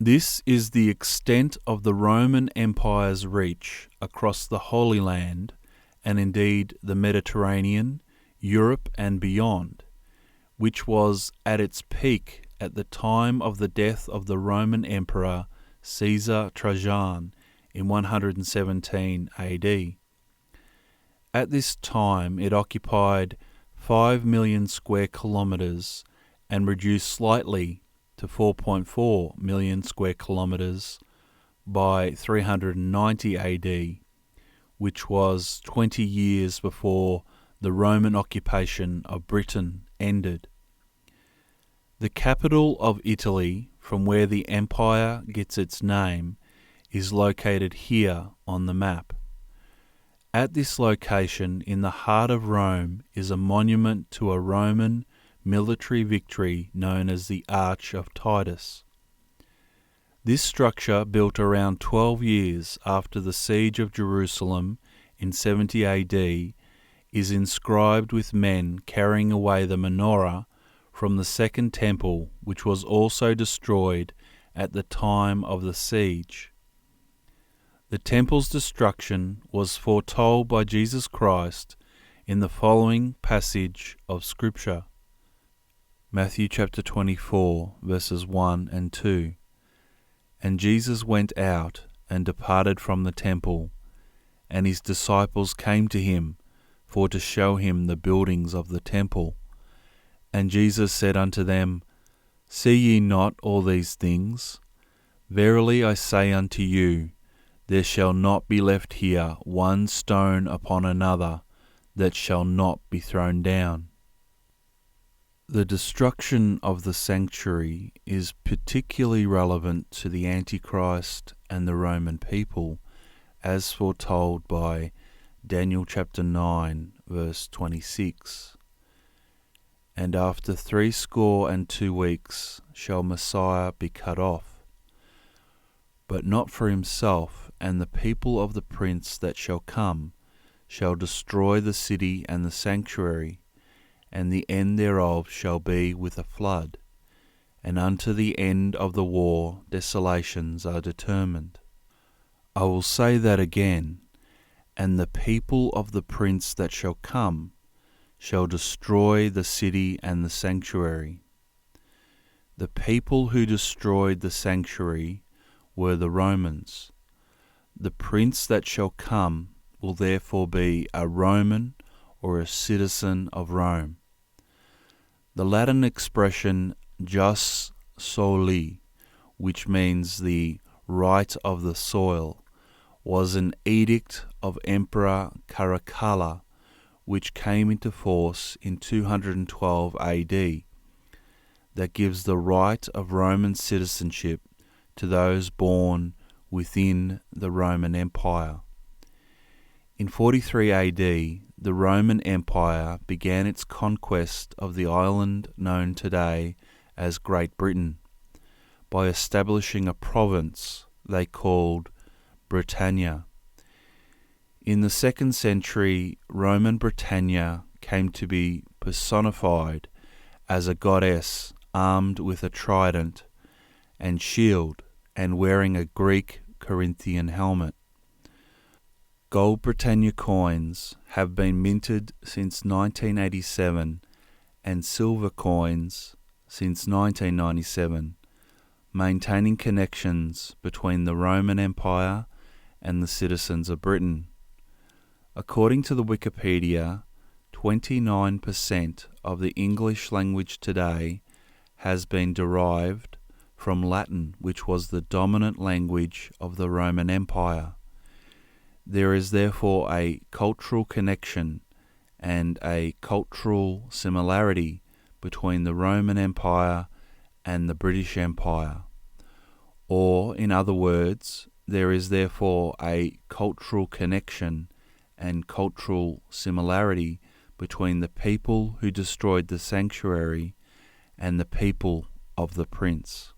This is the extent of the Roman Empire's reach across the Holy Land, and indeed the Mediterranean, Europe and beyond, which was at its peak at the time of the death of the Roman Emperor Caesar Trajan in 117 AD. At this time it occupied 5 million square kilometres and reduced slightly to 4.4 million square kilometres by 390 AD, which was 20 years before the Roman occupation of Britain ended. The capital of Italy, from where the empire gets its name, is located here on the map. At this location, in the heart of Rome, is a monument to a Roman military victory known as the Arch of Titus. This structure, built around 12 years after the siege of Jerusalem in 70 AD, is inscribed with men carrying away the menorah from the Second Temple, which was also destroyed at the time of the siege. The temple's destruction was foretold by Jesus Christ in the following passage of Scripture. Matthew chapter 24, verses 1 and 2. And Jesus went out and departed from the temple, and his disciples came to him for to show him the buildings of the temple. And Jesus said unto them, See ye not all these things? Verily I say unto you, there shall not be left here one stone upon another that shall not be thrown down. The destruction of the sanctuary is particularly relevant to the Antichrist and the Roman people, as foretold by Daniel chapter 9, verse 26. And after 62 weeks shall Messiah be cut off, but not for himself, and the people of the prince that shall come shall destroy the city and the sanctuary, and the end thereof shall be with a flood, and unto the end of the war desolations are determined. I will say that again, and the people of the prince that shall come shall destroy the city and the sanctuary. The people who destroyed the sanctuary were the Romans. The prince that shall come will therefore be a Roman or a citizen of Rome. The Latin expression jus soli, which means the right of the soil, was an edict of Emperor Caracalla, which came into force in 212 AD, that gives the right of Roman citizenship to those born within the Roman Empire. In 43 AD, the Roman Empire began its conquest of the island known today as Great Britain by establishing a province they called Britannia. In the 2nd century, Roman Britannia came to be personified as a goddess armed with a trident and shield and wearing a Greek Corinthian helmet. Gold Britannia coins have been minted since 1987 and silver coins since 1997, maintaining connections between the Roman Empire and the citizens of Britain. According to the Wikipedia, 29% of the English language today has been derived from Latin, which was the dominant language of the Roman Empire. There is therefore a cultural connection and a cultural similarity between the Roman Empire and the British Empire. Or, in other words, there is therefore a cultural connection and cultural similarity between the people who destroyed the sanctuary and the people of the prince.